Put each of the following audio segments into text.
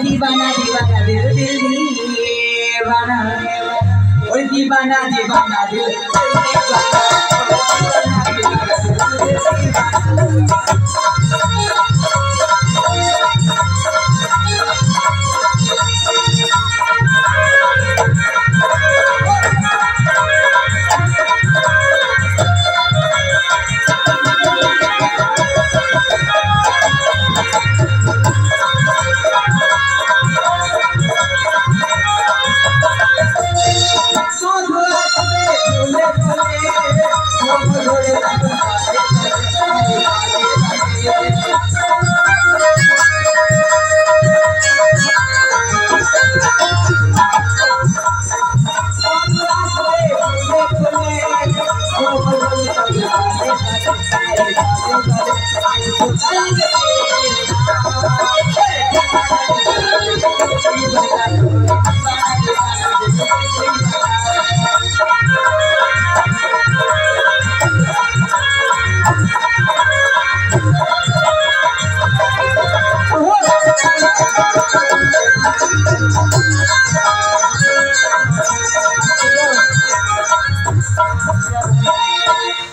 दीवाना दीवाना दिल दिल दीवाना ओए दीवाना दीवाना दिल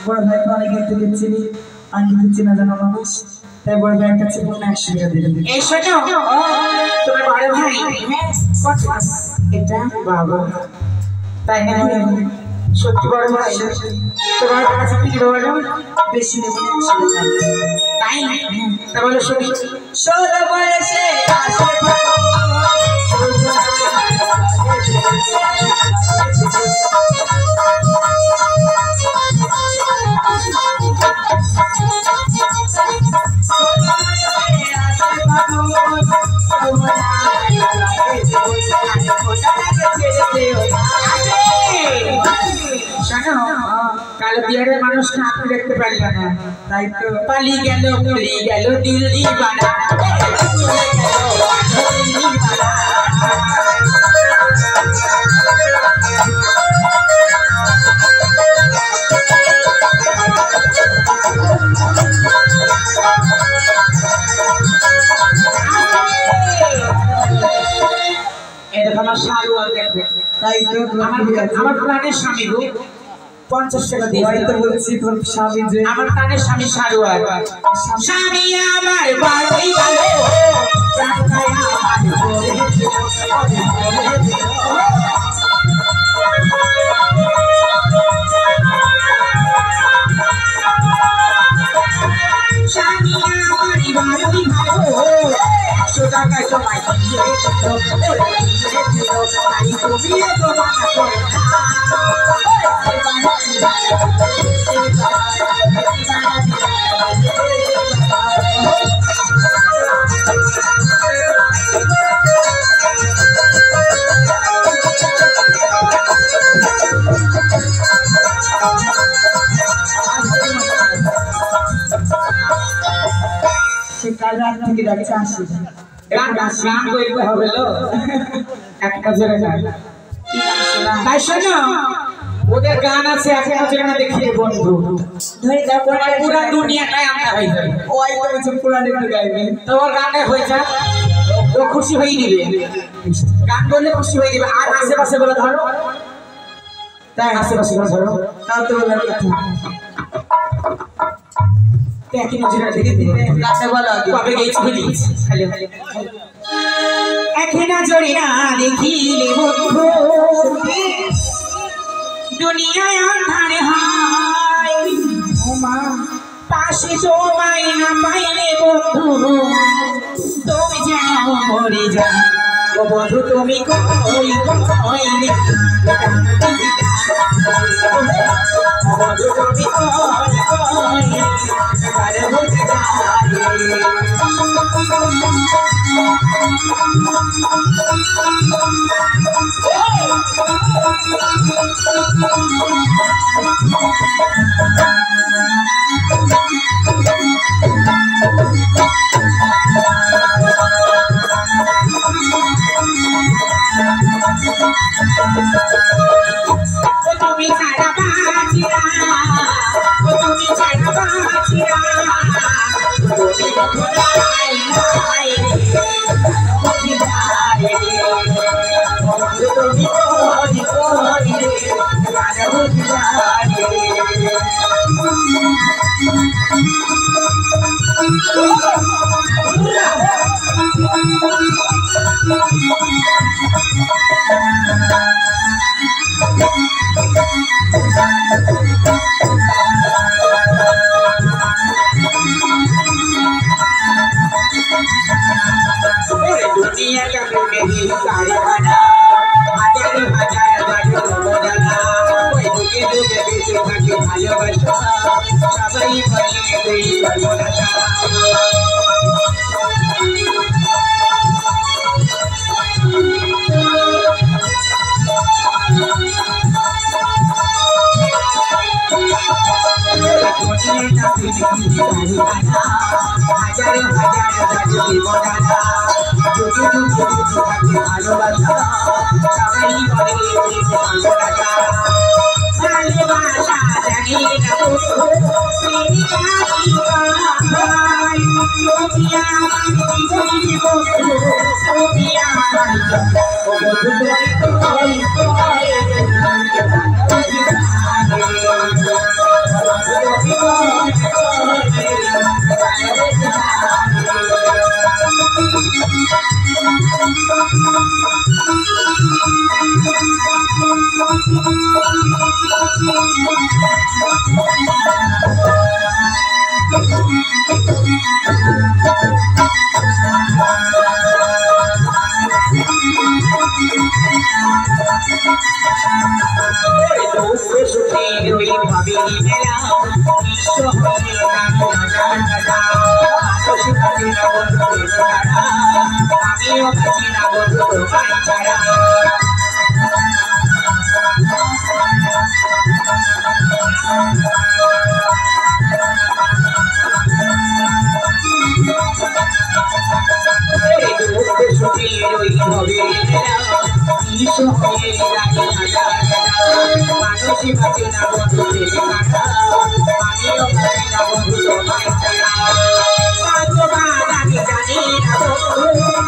बड़ भाई को अनेक चिनी अंकित चिना जाना मानुष তাই বড় ভাইয়ের কাছে বললে 100 টাকা দিয়ে দেব এই শোনো তোমার বড় ভাই কত এটা বাবা তাই না সত্যি বড় ভাই তোমার কাছে কি বড় বেশি নেব না তাই তাহলে শুনি 16 বয়সে আসে কাল বিয়ারে মানুষ আপনি দেখতে পারলেন না তাই তো পালি গেল দিল দিবানা আমার শাড়ি দেখবে তাই তো আমার প্রাণের স্বামী গো 50 টাকা দিয়ে তো বলছি তোর স্বামী যে আমার প্রাণের স্বামী শাড়ুয়ার স্বামী আমার বাড়ি গেল প্রাণটাই আমার বলে স্বামী আমার বাড়ি গেল সোজা কাই তো মাই দিয়ে তো আই তুমি তো মানা করে কাল রাত থেকে ডাকছে আসি গান করতে হবে লো একটা জোরে গান তাই শোনো ওদের গান আছে এখন জোরে না দেখিয়ে বন্ধু ধরে যা পুরা দুনিয়াটাই আমরা হয়ে যাবে ওই তো কিছু পুরা দেখতে গাইবে তো ওর গানে হয়ে যা ও খুশি হয়ে দিবে গান বললে খুশি হয়ে দিবে আর আশেপাশে বলে ধরো তাই আশেপাশে বলে ধরো তাও তো বলার কথা একই নজরে দেখে রাতে বলা কবে গেছি বলি খালি একই নজরে না দেখিলে বন্ধু দুনিয়ায় আঁধারে হায় ওমা পাশে তোমায় না পাইলে বন্ধু তুমি যেন মরে যাও ও বন্ধু তুমি কই কইলে বন্ধু তুমি কই তুমি ছাড়া বাঁচিরা তুমি ছাড়া বাঁচিরা তুমি दुनिया का मेरी कारखाना হাজার হাজার জাদু বদলা ওই বুকে ডুবে বেঁচে থাকি ভালোবাসা সবাই বলে তুই সর্বনাশা হাজার হাজার জাদু বদলা जुजु जुजु जुजु भालोबासा सबाई बड़े भालोबासा भालोबासा जाने ना तो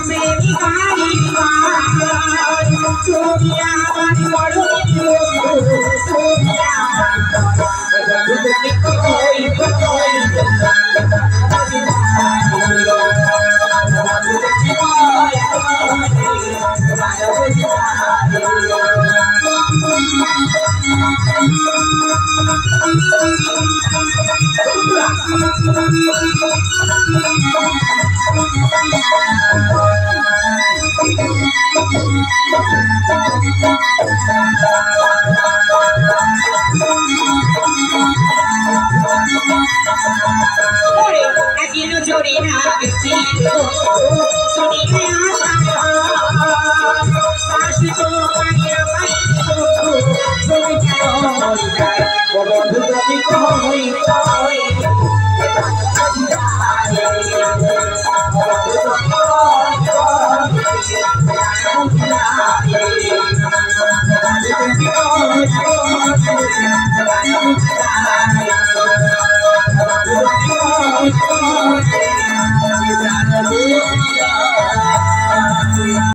मेरी गाड़ी भाई सोनिया जीवन को सोनिया ओ বন্ধু তুমি কই